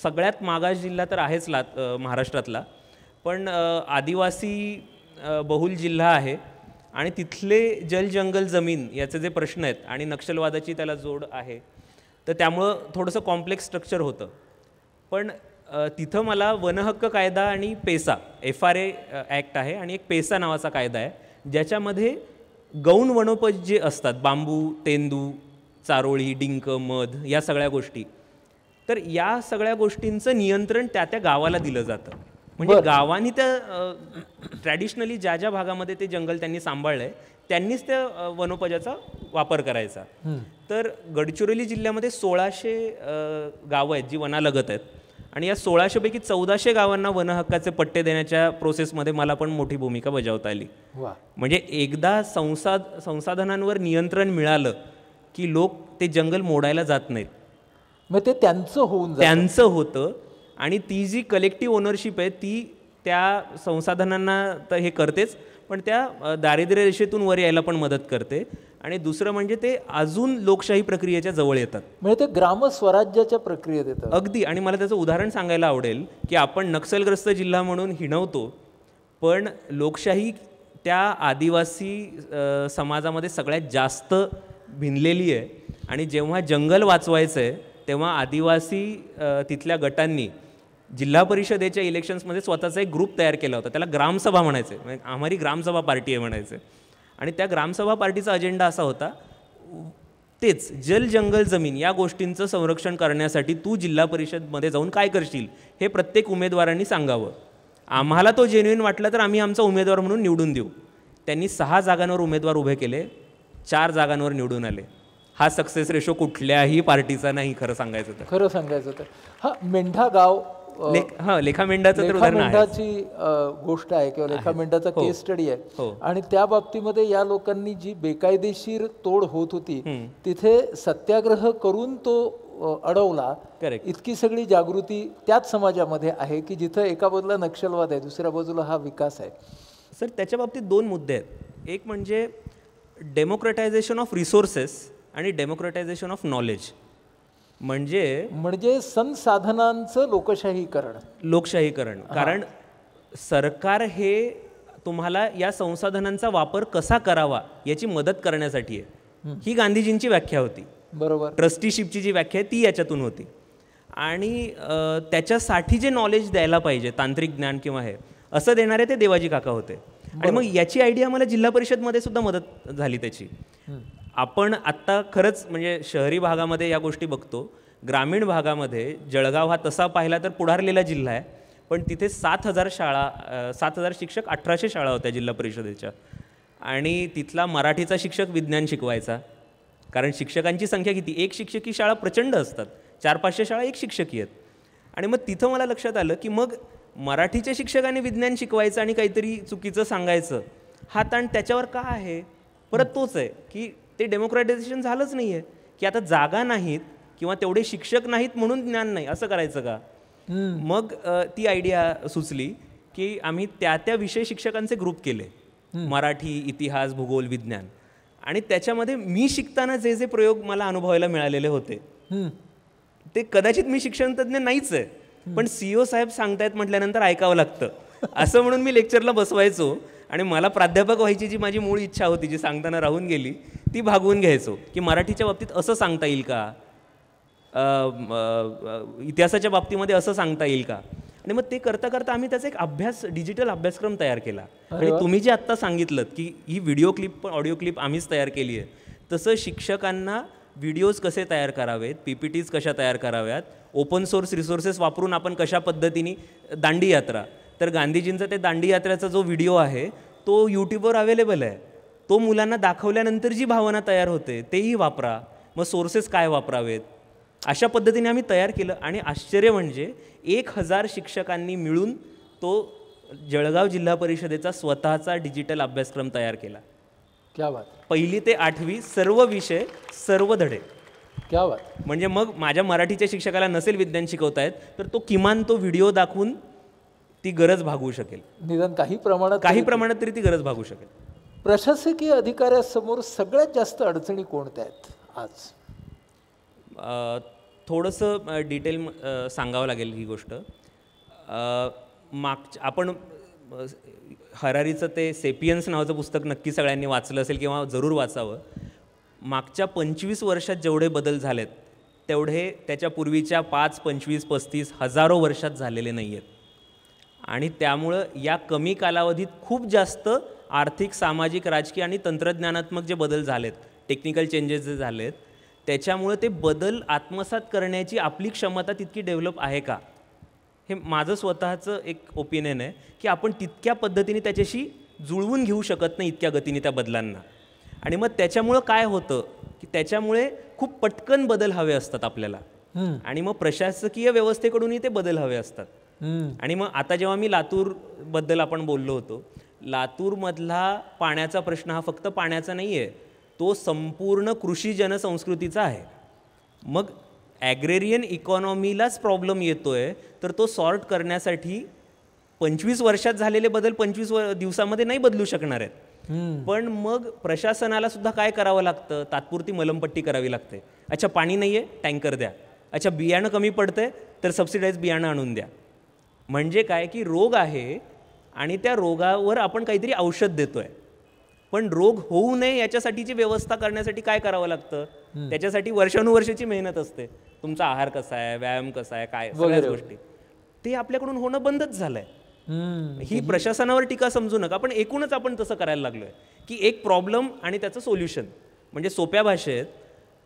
सगळ्यात मागास जिल्हा तर आहेच महाराष्ट्रातला, पण आदिवासी बहुल जिल्हा आहे, आणि तिथले जल जंगल जमीन याचे जे प्रश्न आहेत आणि नक्षलवादाची त्याला जोड आहे, तर त्यामुळं थोडंसं कॉम्प्लेक्स स्ट्रक्चर होतं. पण तिथं मला वनहक्क कायदा आणि पेसा, FRA ॲक्ट आहे, आणि एक पेसा नावाचा कायदा आहे ज्याच्यामध्ये गौण वनोपज जे असतात, बांबू, तेंदू, चारोळी, डिंक, मध, या सगळ्या गोष्टी, तर या सगळ्या गोष्टींचं नियंत्रण त्या त्या गावाला दिलं जातं. म्हणजे गावांनी त्या ट्रॅडिशनली ज्या ज्या भागामध्ये ते जंगल त्यांनी सांभाळलं आहे त्यांनीच त्या वनोपजाचा वापर करायचा. तर गडचिरोली जिल्ह्यामध्ये 1600 गावं आहेत जी वनालगत आहेत, आणि या 1600 पैकी 1400 गावांना वनहक्काचे पट्टे देण्याच्या प्रोसेसमध्ये मला पण मोठी भूमिका बजावता आली. म्हणजे एकदा संसाधनांवर नियंत्रण मिळालं की लोक ते जंगल मोडायला जात नाहीत. मग ते त्यांचं होतं, आणि ती जी कलेक्टिव्ह ओनरशिप आहे ती त्या संसाधनांना तर हे करतेच, पण त्या दारिद्र्य रेषेतून वर यायला पण मदत करते. आणि दुसरं म्हणजे ते अजून लोकशाही प्रक्रियेच्या जवळ येतात, म्हणजे ते ग्रामस्वराज्याच्या प्रक्रियेत येतात अगदी. आणि मला त्याचं उदाहरण सांगायला आवडेल की आपण नक्षलग्रस्त जिल्हा म्हणून हिणवतो, पण लोकशाही त्या आदिवासी समाजामध्ये सगळ्यात जास्त भिनलेली आहे. आणि जेव्हा जंगल वाचवायचं आहे तेव्हा आदिवासी तिथल्या गटांनी जिल्हा परिषदेच्या इलेक्शन्समध्ये स्वतःचा एक ग्रुप तयार केला होता, त्याला ग्रामसभा म्हणायचे, म्हणजे आम्हारी ग्रामसभा पार्टी आहे म्हणायचे. आणि त्या ग्रामसभा पार्टीचा अजेंडा असा होता, तेच जल जंगल जमीन या गोष्टींचं संरक्षण करण्यासाठी तू जिल्हा परिषदमध्ये जाऊन काय करशील हे प्रत्येक उमेदवारांनी सांगावं. आम्हाला तो जेन्युइन वाटला तर आम्ही आमचा उमेदवार म्हणून निवडून देऊ. त्यांनी 6 जागांवर उमेदवार उभे केले, 4 जागांवर निवडून आले. हा सक्सेस रेशो कुठल्याही पार्टीचा नाही खरं सांगायचं तर. हा मेंढा गाव, लेखा मेंढाचं तर उदाहरण आहे, मेंढाची गोष्ट आहे किंवा लेखा मेंढाचा केस स्टडी आहे. आणि त्या बाबतीमध्ये या लोकांनी जी बेकायदेशीर तोड होत होती तिथे सत्याग्रह करून तो अडवला. इतकी सगळी जागृती त्याच समाजामध्ये आहे की जिथं एका बाजूला नक्षलवाद आहे, दुसऱ्या बाजूला हा विकास आहे. सर त्याच्या बाबतीत 2 मुद्दे आहेत. एक म्हणजे डेमोक्रेटायझेशन ऑफ रिसोर्सेस आणि डेमोक्रेटायझेशन ऑफ नॉलेज. म्हणजे संसाधनांचं लोकशाहीकरण. कारण सरकार हे तुम्हाला या संसाधनांचा वापर कसा करावा याची मदत करण्यासाठी आहे. ही गांधीजींची व्याख्या होती. बरोबर. ट्रस्टीशिपची जी व्याख्या आहे ती याच्यातून होती. आणि त्याच्यासाठी जे नॉलेज द्यायला पाहिजे, तांत्रिक ज्ञान किंवा हे असं देणारे ते देवाजी काका होते. आणि मग याची आयडिया मला जिल्हा परिषदमध्ये सुद्धा मदत झाली त्याची. आपण आत्ता खरंच म्हणजे शहरी भागामध्ये या गोष्टी बघतो. ग्रामीण भागामध्ये जळगाव हा तसा पाहिला तर पुढारलेला जिल्हा आहे, पण तिथे 7,000 शाळा, 7,000 शिक्षक, 1,800 शाळा होत्या जिल्हा परिषदेच्या. आणि तिथला मराठीचा शिक्षक विज्ञान शिकवायचा. कारण शिक्षकांची संख्या किती, एक शिक्षकी शाळा प्रचंड असतात, 400-500 शाळा एक शिक्षकी आहेत. आणि मग तिथं मला लक्षात आलं की मग मराठीच्या शिक्षकांनी विज्ञान शिकवायचं आणि काहीतरी चुकीचं सांगायचं, हा ताण त्याच्यावर का आहे. परत तोच आहे की ते डेमोक्रॅटायझेशन झालंच नाही आहे, की आता जागा नाहीत किंवा तेवढे शिक्षक नाहीत म्हणून ज्ञान नाही, असं करायचं का. मग ती आयडिया सुचली की आम्ही त्या विषय शिक्षकांचे ग्रुप केले, मराठी, इतिहास, भूगोल, विज्ञान. आणि त्याच्यामध्ये मी शिकताना जे जे प्रयोग मला अनुभवायला मिळालेले होते ते कदाचित मी शिक्षणतज्ञ नाहीच आहे, पण CEO साहेब सांगतायत म्हटल्यानंतर ऐकावं लागतं असं म्हणून मी लेक्चरला बसवायचो. आणि मला प्राध्यापक व्हायची जी माझी मूळ इच्छा होती, जी सांगताना राहून गेली, ती भागवून घ्यायचो की मराठीच्या बाबतीत असं सांगता येईल का, इतिहासाच्या बाबतीमध्ये असं सांगता येईल का. आणि मग ते करता करता आम्ही त्याचा एक डिजिटल अभ्यासक्रम तयार केला. आणि तुम्ही जे आत्ता सांगितलं की ही व्हिडिओ क्लिप पण ऑडिओ क्लिप आम्हीच तयार केली आहे, तसं शिक्षकांना व्हिडिओज कसे तयार करावेत, PPTs कशा तयार कराव्यात, ओपन सोर्स रिसोर्सेस वापरून आपण कशा पद्धतीने, दांडी यात्रा, तर गांधीजींचा ते दांडी यात्रेचा जो व्हिडिओ आहे तो यूट्यूबवर अवेलेबल आहे. तो मुलांना दाखवल्यानंतर जी भावना तयार होते तेही वापरा. मग सोर्सेस काय वापरावेत, अशा पद्धतीने आम्ही तयार केलं. आणि आश्चर्य म्हणजे 1,000 शिक्षकांनी मिळून तो जळगाव जिल्हा परिषदेचा स्वतःचा डिजिटल अभ्यासक्रम तयार केला. क्या बात. 1ली ते 8वी सर्व विषय, सर्व धडे. क्या बात. म्हणजे मग माझ्या मराठीच्या शिक्षकाला नसेल विज्ञान शिकवतायत तर तो किमान तो व्हिडिओ दाखवून ती गरज भागवू शकेल, निदान काही प्रमाणात तरी ती गरज भागू शकेल. प्रशासकीय अधिकाऱ्यासमोर सगळ्यात जास्त अडचणी कोणत्या आहेत आज? थोडंसं डिटेल सांगावं लागेल ही गोष्ट. आपण हरारीचं ते सेपियन्स नावाचं पुस्तक नक्की सगळ्यांनी वाचलं असेल किंवा जरूर वाचावं. मागच्या 25 वर्षात जेवढे बदल झालेत तेवढे त्याच्या पूर्वीच्या 5, 25, 35 हजारो वर्षात झालेले नाही आहेत. आणि त्यामुळं या कमी कालावधीत खूप जास्त आर्थिक, सामाजिक, राजकीय आणि तंत्रज्ञानात्मक जे बदल झालेत, टेक्निकल चेंजेस जे झालेत, त्याच्यामुळे ते बदल आत्मसात करण्याची आपली क्षमता तितकी डेव्हलप आहे का, हे माझं स्वतःचं एक ओपिनियन आहे की आपण तितक्या पद्धतीने त्याच्याशी जुळवून घेऊ शकत नाही इतक्या गतीने त्या बदलांना. आणि मग त्याच्यामुळं काय होतं की त्याच्यामुळे खूप पटकन बदल हवे असतात आपल्याला. आणि मग प्रशासकीय व्यवस्थेकडूनही ते बदल हवे असतात. आणि मग आता जेव्हा मी लातूरबद्दल आपण बोललो होतो, लातूरमधला पाण्याचा प्रश्न हा फक्त पाण्याचा नाही आहे, तो संपूर्ण कृषी जनसंस्कृतीचा आहे. मग ॲग्रेरियन इकॉनॉमीलाच प्रॉब्लेम येतो आहे, तर तो सॉर्ट करण्यासाठी 25 वर्षात झालेले बदल 25 दिवसामध्ये नाही बदलू शकणार आहेत. पण मग प्रशासनाला सुद्धा काय करावं लागतं, तात्पुरती मलमपट्टी करावी लागते. अच्छा पाणी नाही आहे, टँकर द्या. अच्छा बियाणं कमी पडतंय तर सबसिडाईज बियाणं आणून द्या. म्हणजे काय की रोग आहे आणि त्या रोगावर आपण काहीतरी औषध देतो आहे, पण रोग होऊ नये याच्यासाठीची व्यवस्था करण्यासाठी काय करावं लागतं, त्याच्यासाठी वर्षानुवर्षाची मेहनत असते. तुमचा आहार कसा आहे, व्यायाम कसा आहे, काय सगळ्याच गोष्टी, ते आपल्याकडून होणं बंदच झालंय. ही प्रशासनावर टीका समजू नका, पण एकूणच आपण तसं करायला लागलोय की एक प्रॉब्लेम आणि त्याचं सोल्युशन. म्हणजे सोप्या भाषेत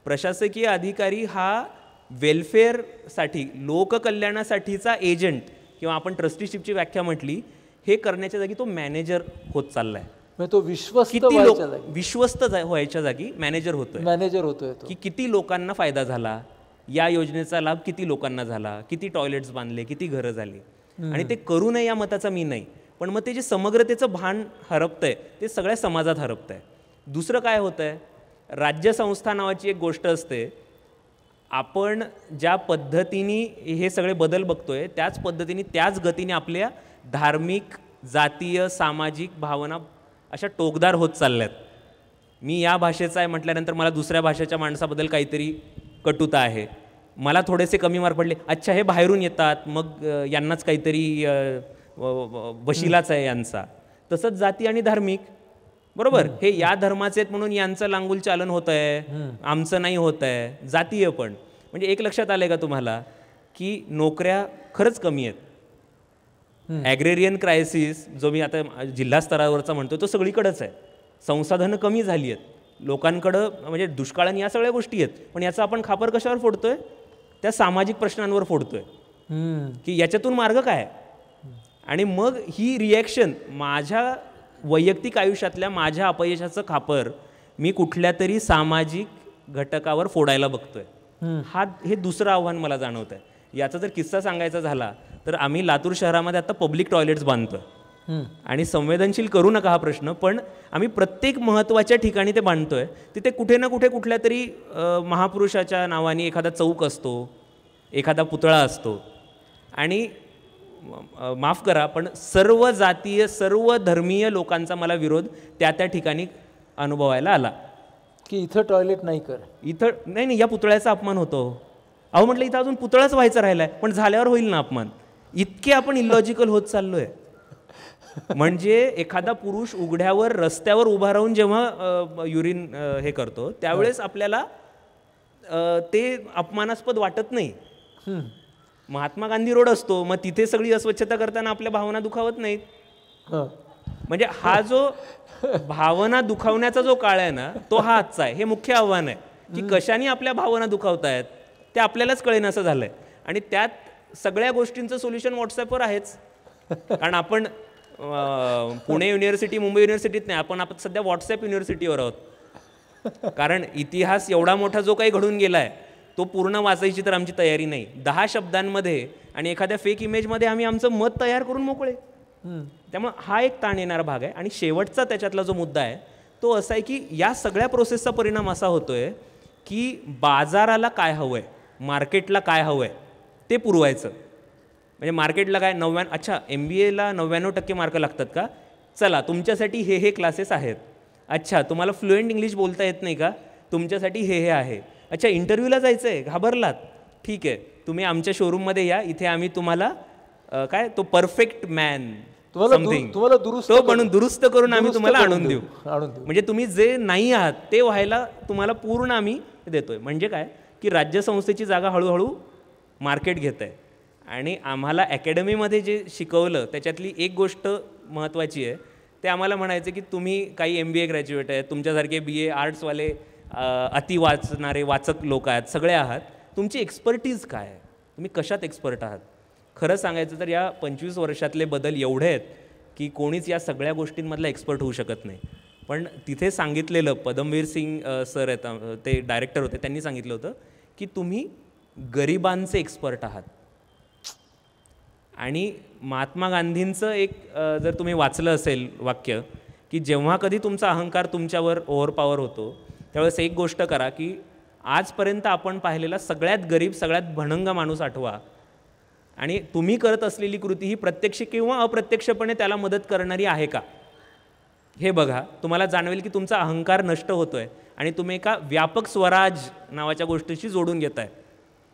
प्रशासकीय अधिकारी हा वेलफेअरसाठी, लोककल्याणासाठीचा एजंट किंवा आपण ट्रस्टीशिपची व्याख्या म्हटली, हे करण्याच्या जागी तो मॅनेजर होत चाललाय. तो विश्वस्त व्हायच्या जागी मॅनेजर होतोय. की किती लोकांना फायदा झाला, या योजनेचा लाभ किती लोकांना झाला, किती टॉयलेट्स बांधले, किती घरं झाली. आणि ते करू नये या मताचा मी नाही, पण मग ते जे समग्रतेचं भान हरपतंय ते सगळ्या समाजात हरपतंय. दुसरं काय होतंय, राज्यसंस्था नावाची एक गोष्ट असते. आपण ज्या पद्धतीने हे सगळे बदल बघतोय त्याच पद्धतीने, त्याच गतीने आपल्या धार्मिक, जातीय, सामाजिक भावना अशा टोकदार होत चालल्यात. मी या भाषेचा आहे म्हटल्यानंतर मला दुसऱ्या भाषेच्या माणसाबद्दल काहीतरी कटुता आहे, मला थोडेसे कमी मार्क पडले, अच्छा हे बाहेरून येतात, मग यांनाच काहीतरी वशिलाच आहे यांचा. तसंच जाती आणि धार्मिक, बरोबर, हे या धर्माचे आहेत म्हणून यांचं लांगुल चालन होत आहे, आमचं नाही होत आहे, जातीय. पण म्हणजे एक लक्षात आलंय का तुम्हाला की नोकऱ्या खरंच कमी आहेत. ॲग्रेरियन क्रायसिस जो मी आता जिल्हा स्तरावरचा म्हणतो तो सगळीकडेच आहे. संसाधनं कमी झाली आहेत लोकांकडं, म्हणजे दुष्काळ आणि या सगळ्या गोष्टी आहेत. पण याचा आपण खापर कशावर फोडतोय? त्या सामाजिक प्रश्नांवर फोडतोय की याच्यातून मार्ग काय. आणि मग ही रिॲक्शन माझ्या वैयक्तिक आयुष्यातल्या माझ्या अपयशाचं खापर मी कुठल्या तरी सामाजिक घटकावर फोडायला बघतोय. हे दुसरं आव्हान मला जाणवत आहे. याचा जर किस्सा सांगायचा झाला तर आम्ही लातूर शहरामध्ये आता पब्लिक टॉयलेट्स बांधतोय. आणि संवेदनशील करू नका हा प्रश्न, पण आम्ही प्रत्येक महत्त्वाच्या ठिकाणी ते बांधतोय. तिथे कुठे ना कुठे कुठल्या तरी महापुरुषाच्या नावाने एखादा चौक असतो, एखादा पुतळा असतो. आणि माफ करा पण सर्व जातीय सर्व धर्मीय लोकांचा मला विरोध त्या त्या ठिकाणी अनुभवायला आला की इथं टॉयलेट नाही कर, इथं नाही, या पुतळ्याचा अपमान होतो. अहो म्हटलं इथं अजून पुतळाच व्हायचा राहिलाय, पण झाल्यावर होईल ना अपमान. इतके आपण इलॉजिकल होत चाललोय. म्हणजे एखादा पुरुष उघड्यावर रस्त्यावर उभा राहून जेव्हा युरिन हे करतो त्यावेळेस आपल्याला ते अपमानास्पद वाटत नाही. महात्मा गांधी रोड असतो, मग तिथे सगळी अस्वच्छता करताना आपल्या भावना दुखावत नाहीत. म्हणजे हा जो भावना दुखावण्याचा जो काळ आहे ना तो हा आजचा आहे. हे मुख्य आव्हान आहे की कशाने आपल्या भावना दुखावतायत ते आपल्यालाच कळेन असं झालंय. आणि त्यात सगळ्या गोष्टींचं सोल्युशन व्हॉट्सॲपवर आहेच. कारण आपण पुणे युनिव्हर्सिटी मुंबई युनिव्हर्सिटीत नाही, आपण सध्या व्हॉट्सॲप युनिव्हर्सिटीवर आहोत. कारण इतिहास एवढा मोठा जो काही घडून गेलाय तो पूर्ण वाचायची तर आमची तयारी नाही. 10 शब्दांमध्ये आणि एखाद्या फेक इमेजमध्ये आम्ही आमचं मत तयार करून मोकळे. त्यामुळे हा एक ताण येणारा भाग आहे. आणि शेवटचा त्याच्यातला जो मुद्दा आहे तो असा आहे की या सगळ्या प्रोसेसचा परिणाम असा होतोय की बाजाराला काय हवं आहे, मार्केटला काय हवं आहे ते पुरवायचं. म्हणजे मार्केटला काय अच्छा MBAला 99% मार्क लागतात का, चला तुमच्यासाठी हे क्लासेस आहेत. अच्छा तुम्हाला फ्लुएंट इंग्लिश बोलता येत नाही का, तुमच्यासाठी हे आहे. अच्छा इंटरव्ह्यूला जायचं आहे, घाबरलात, ठीक आहे तुम्ही आमच्या शोरूममध्ये या, इथे आम्ही तुम्हाला काय तो परफेक्ट मॅन समथिंग तो म्हणून दुरुस्त करून आम्ही तुम्हाला आणून देऊ. म्हणजे तुम्ही जे नाही आहात ते व्हायला तुम्हाला पूर्ण आम्ही देतोय. म्हणजे काय की राज्यसंस्थेची जागा हळूहळू मार्केट घेत आहे. आणि आम्हाला अकॅडमीमध्ये जे शिकवलं त्याच्यातली एक गोष्ट महत्त्वाची आहे, ते आम्हाला म्हणायचं की तुम्ही काही MBA ग्रॅज्युएट आहेत, तुमच्यासारखे BA आर्ट्सवाले अति वाचणारे वाचक लोक आहेत, सगळे आहात, तुमची एक्सपर्टीज काय आहे, तुम्ही कशात एक्सपर्ट आहात. खरं सांगायचं तर या 25 वर्षातले बदल एवढे आहेत की कोणीच या सगळ्या गोष्टींमधला एक्सपर्ट होऊ शकत नाही. पण तिथे सांगितलेलं पदमवीर सिंग सर आहेत, ते डायरेक्टर होते, त्यांनी सांगितलं होतं की तुम्ही गरिबांचे एक्सपर्ट आहात. आणि महात्मा गांधींचं एक जर तुम्ही वाचलं असेल वाक्य की जेव्हा कधी तुमचा अहंकार तुमच्यावर ओव्हरपॉवर होतो त्यावेळेस एक गोष्ट करा की आजपर्यंत आपण पाहिलेला सगळ्यात गरीब सगळ्यात भणंग माणूस आठवा आणि तुम्ही करत असलेली कृती ही प्रत्यक्ष किंवा अप्रत्यक्षपणे त्याला मदत करणारी आहे का हे बघा. तुम्हाला जाणवेल की तुमचा अहंकार नष्ट होतोय आणि तुम्ही एका व्यापक स्वराज नावाच्या गोष्टीशी जोडून घेताय.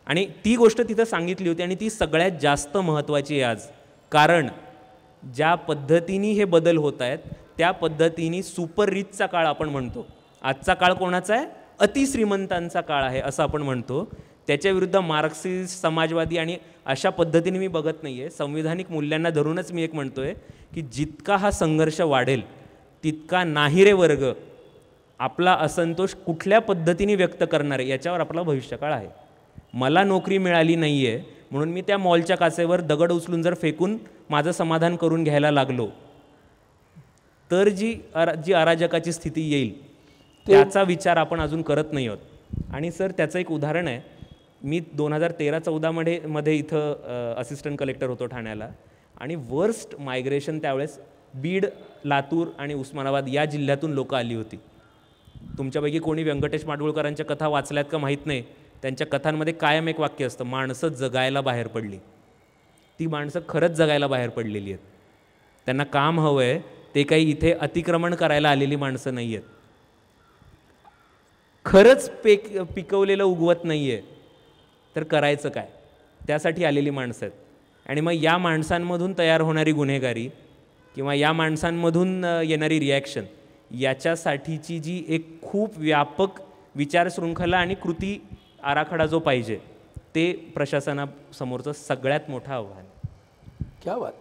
आणि ती गोष्ट तिथं सांगितली होती आणि ती सगळ्यात जास्त महत्त्वाची आहे आज. कारण ज्या पद्धतीने हे बदल होत आहेत त्या पद्धतीने सुपर रिचचा काळ आपण म्हणतो. आजचा काळ कोणाचा आहे, अतिश्रीमंतांचा काळ आहे असं आपण म्हणतो. त्याच्याविरुद्ध मार्क्सिस्ट समाजवादी आणि अशा पद्धतीने मी बघत नाही आहे. संविधानिक मूल्यांना धरूनच मी एक म्हणतो आहे की जितका हा संघर्ष वाढेल तितका नाहिरे वर्ग आपला असंतोष कुठल्या पद्धतीने व्यक्त करणार आहे याच्यावर आपला भविष्यकाळ आहे. मला नोकरी मिळाली नाही आहे म्हणून मी त्या मॉलच्या काचेवर दगड उचलून जर फेकून माझं समाधान करून घ्यायला लागलो तर जी अराजकाची स्थिती येईल त्याचा विचार आपण अजून करत नाही आहोत. आणि सर त्याचं एक उदाहरण आहे. मी 2013-14 मध्ये इथं असिस्टंट कलेक्टर होतो ठाण्याला आणि वर्स्ट मायग्रेशन त्यावेळेस बीड, लातूर आणि उस्मानाबाद या जिल्ह्यातून लोक आली होती. तुमच्यापैकी कोणी व्यंकटेश माडगुळकरांच्या कथा वाचल्यात का माहीत नाही. त्यांच्या कथांमध्ये कायम एक वाक्य असतं, माणसं जगायला बाहेर पडली. ती माणसं खरंच जगायला बाहेर पडलेली आहेत. त्यांना काम हवं आहे, ते काही इथे अतिक्रमण करायला आलेली माणसं नाही आहेत. खरंच पिकवलेलं उगवत नाही आहे. तर करायचं काय, त्यासाठी आलेली माणसं आहेत. आणि मग या माणसांमधून तयार होणारी गुन्हेगारी किंवा या माणसांमधून येणारी रिॲक्शन, याच्यासाठीची जी एक खूप व्यापक विचारशृंखला आणि कृती आराखडा जो पाहिजे, ते प्रशासनासमोरचं सगळ्यात मोठं आव्हान. क्या बात,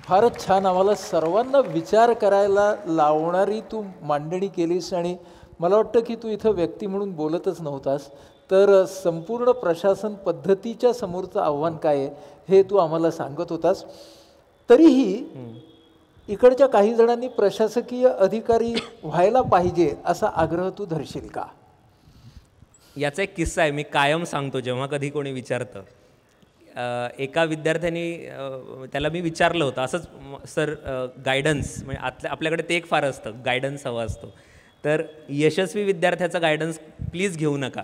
फारच छान. आम्हाला सर्वांना विचार करायला लावणारी तू मांडणी केलीस. आणि मला वाटतं की तू इथं व्यक्ती म्हणून बोलतच नव्हतास, तर संपूर्ण प्रशासन पद्धतीच्या समोरचं आव्हान काय आहे हे तू आम्हाला सांगत होतास. तरीही इकडच्या काही जणांनी प्रशासकीय अधिकारी व्हायला पाहिजे असा आग्रह तू धरशील का? याचा एक किस्सा आहे, मी कायम सांगतो जेव्हा कधी कोणी विचारतं. एका विद्यार्थ्याने त्याला मी विचारलं होतं असंच, सर गायडन्स, म्हणजे आपल्याकडे ते एक फार असतं, गायडन्स हवा असतो. तर यशस्वी विद्यार्थ्याचा गायडन्स प्लीज घेऊ नका,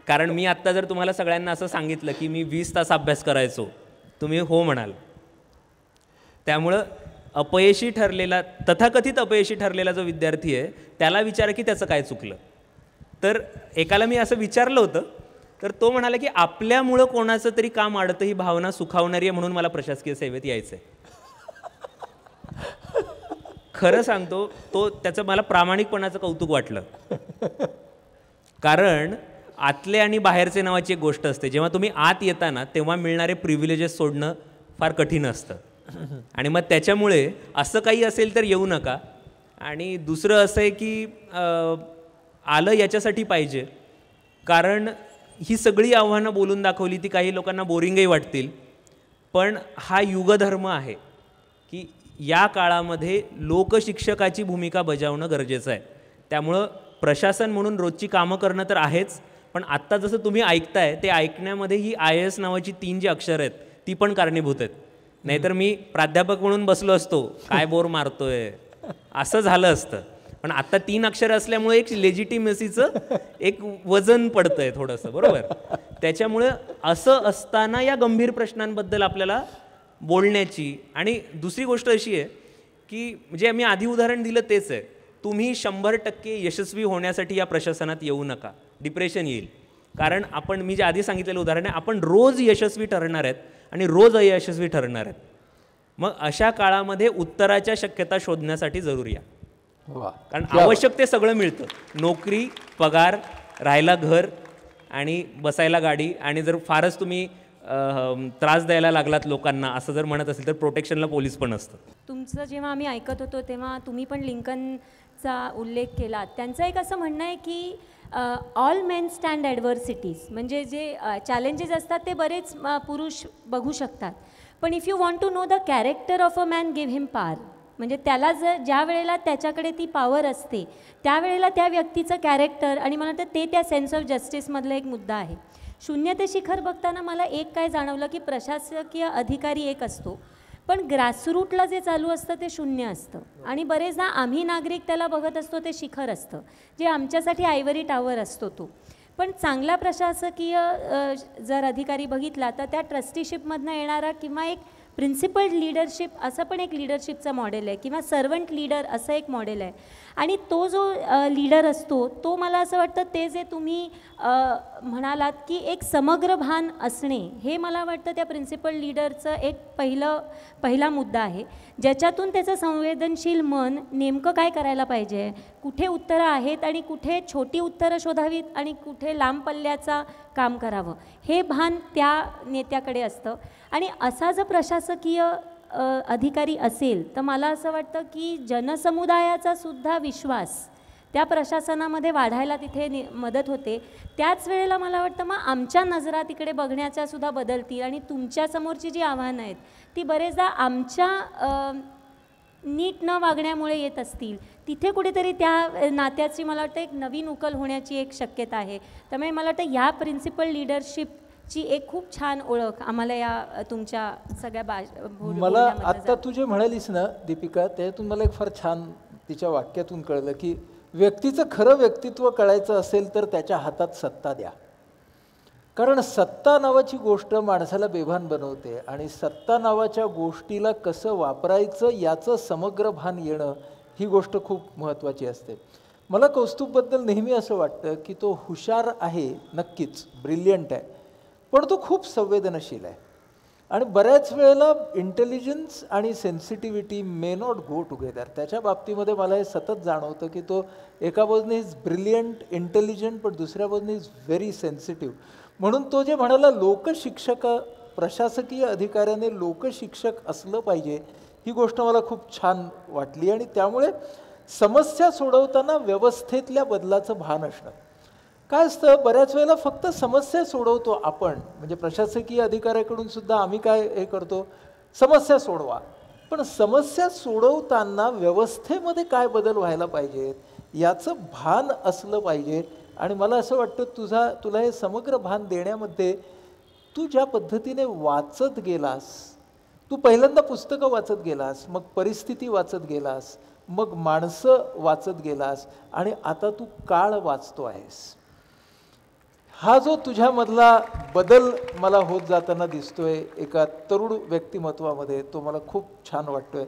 कारण मी आत्ता जर तुम्हाला सगळ्यांना असं सांगितलं की मी 20 तास अभ्यास करायचो, तुम्ही हो म्हणाल. त्यामुळं अपयशी ठरलेला, तथाकथित अपयशी ठरलेला जो विद्यार्थी आहे त्याला विचारा की त्याचं काय चुकलं. तर एकाला मी असं विचारलं होतं, तर तो म्हणाला की आपल्यामुळं कोणाचं तरी काम अडतं ही भावना सुखावणारी आहे, म्हणून मला प्रशासकीय सेवेत यायचं आहे. खरं सांगतो, त्याचं मला प्रामाणिकपणाचं कौतुक वाटलं. कारण आतले आणि बाहेरचे नावाची एक गोष्ट असते. जेव्हा तुम्ही आत येता ना, तेव्हा मिळणारे प्रिव्हिलेजेस सोडणं फार कठीण असतं. आणि मग त्याच्यामुळे असं काही असेल तर येऊ नका. आणि दुसरं असं आहे की आलं याच्यासाठी पाहिजे, कारण ही सगळी आव्हानं बोलून दाखवली, ती काही लोकांना बोरिंगही वाटतील, पण हा युगधर्म आहे की या काळामध्ये लोकशिक्षकाची भूमिका बजावणं गरजेचं आहे. त्यामुळं प्रशासन म्हणून रोजची कामं करणं तर आहेच, पण आत्ता जसं तुम्ही ऐकताय ते ऐकण्यामध्ये ही IAS नावाची 3 जी अक्षर आहेत ती पण कारणीभूत आहेत. नाहीतर मी प्राध्यापक म्हणून बसलो असतो, काय बोर मारतोय असं झालं असतं. पण आता 3 अक्षर असल्यामुळे एक लेजिटिमेसीचं एक वजन पडतंय थोडंसं, बरोबर. त्याच्यामुळे असं असताना या गंभीर प्रश्नांबद्दल आपल्याला बोलण्याची. आणि दुसरी गोष्ट अशी आहे की जे मी आधी उदाहरण दिलं तेच आहे, तुम्ही 100% यशस्वी होण्यासाठी या प्रशासनात येऊ नका, डिप्रेशन येईल. कारण मी जे आधी सांगितलेलं उदाहरण आहे, आपण रोज यशस्वी ठरणार आहेत आणि रोज अयशस्वी ठरणार आहेत. मग अशा काळामध्ये उत्तराच्या शक्यता शोधण्यासाठी जरुरी आहे. कारण आवश्यक ते सगळं मिळतं, नोकरी, पगार, राहायला घर आणि बसायला गाडी. आणि जर फारच तुम्ही त्रास द्यायला लागलात लोकांना असं जर म्हणत असेल तर प्रोटेक्शनला पोलीस पण असतं. तुमचं जेव्हा आम्ही ऐकत होतो तेव्हा तुम्ही पण लिंकनचा उल्लेख केला. त्यांचं एक असं म्हणणं आहे की ऑल मेन स्टँड ॲडव्हर्सिटीज, म्हणजे जे चॅलेंजेस असतात ते बरेच पुरुष बघू शकतात, पण if you want to know the character of a man give him power. म्हणजे त्याला जर ज्या वेळेला त्याच्याकडे ती पॉवर असते त्यावेळेला त्या व्यक्तीचं कॅरेक्टर, आणि मला वाटतं ते त्या सेन्स ऑफ जस्टिसमधला एक मुद्दा आहे. शून्य ते शिखर बघताना मला एक काय जाणवलं की प्रशासकीय अधिकारी एक असतो, पण ग्रासरूटला जे चालू असतं ते शून्य असतं. आणि बरेचदा आम्ही नागरिक त्याला बघत असतो ते शिखर असतं, जे आमच्यासाठी आयव्हरी टॉवर असतो तो. पण चांगला प्रशासकीय जर अधिकारी बघितला तर त्या ट्रस्टीशिपमधनं येणारा किंवा एक प्रिन्सिपल्ड लीडरशिप असं पण एक लीडरशिपचा मॉडेल आहे, किंवा सर्वंट लीडर असं एक मॉडेल आहे. आणि तो जो लीडर असतो तो मला असं वाटतं ते जे तुम्ही म्हणालात की एक समग्र भान असणे, हे मला वाटतं त्या प्रिन्सिपल लीडरचं एक पहिला मुद्दा आहे, ज्याच्यातून त्याचं संवेदनशील मन नेमकं काय करायला पाहिजे, कुठे उत्तरं आहेत आणि कुठे छोटी उत्तरं शोधावीत आणि कुठे लांब पल्ल्याचा काम करावं, हे भान त्या नेत्याकडे असतं. आणि असा जर प्रशासकीय अधिकारी असेल तर मला असं वाटतं की जनसमुदायाचा सुद्धा विश्वास त्या प्रशासनामध्ये वाढायला तिथे मदत होते. त्याच वेळेला मला वाटतं मग आमच्या नजरा तिकडे बघण्याच्या सुद्धा बदलतील, आणि तुमच्यासमोरची जी आव्हानं आहेत ती बरेचदा आमच्या नीट न वागण्यामुळे येत असतील. तिथे कुठेतरी त्या नात्याची मला वाटतं एक नवीन उकल होण्याची एक शक्यता आहे. त्यामुळे मला वाटतं या प्रिन्सिपल लीडरशिपची एक खूप छान ओळख आम्हाला या तुमच्या सगळ्या मला आत्ता तू जे म्हणालीस ना दीपिका, त्यातून मला एक फार छान तिच्या वाक्यातून कळलं की व्यक्तीचं खरं व्यक्तित्व कळायचं असेल तर त्याच्या हातात सत्ता द्या. कारण सत्ता नावाची गोष्ट माणसाला बेभान बनवते, आणि सत्ता नावाच्या गोष्टीला कसं वापरायचं याचं समग्र भान येणं ही गोष्ट खूप महत्त्वाची असते. मला कौस्तुभबद्दल नेहमी असं वाटतं की तो हुशार आहे, नक्कीच ब्रिलियंट आहे, पण तो खूप संवेदनशील आहे. आणि बऱ्याच वेळेला इंटेलिजन्स आणि sensitivity may not go together. त्याच्या बाबतीमध्ये मला हे सतत जाणवतं की तो एका बाजूने इज ब्रिलियंट, इंटेलिजंट, पण दुसऱ्या बाजूने इज व्हेरी सेन्सिटिव्ह. म्हणून तो जे म्हणाला लोकशिक्षक, प्रशासकीय अधिकाऱ्याने लोकशिक्षक असलं पाहिजे, ही गोष्ट मला खूप छान वाटली. आणि त्यामुळे समस्या सोडवताना व्यवस्थेतल्या बदलाचं भान असणं. काय असतं, बऱ्याच वेळेला फक्त समस्या सोडवतो आपण, म्हणजे प्रशासकीय अधिकाऱ्याकडून सुद्धा आम्ही काय हे करतो, समस्या सोडवा. पण समस्या सोडवताना व्यवस्थेमध्ये काय बदल व्हायला पाहिजेत याचं भान असलं पाहिजे. आणि मला असं वाटतं तुला हे समग्र भान देण्यामध्ये तू ज्या पद्धतीने वाचत गेलास, तू पहिल्यांदा पुस्तकं वाचत गेलास, मग परिस्थिती वाचत गेलास, मग माणसं वाचत गेलास, आणि आता तू काळ वाचतो आहेस. हा जो तुझ्यामधला बदल मला होत जाताना दिसतोय एका तरुण व्यक्तिमत्वामध्ये, तो मला खूप छान वाटतोय.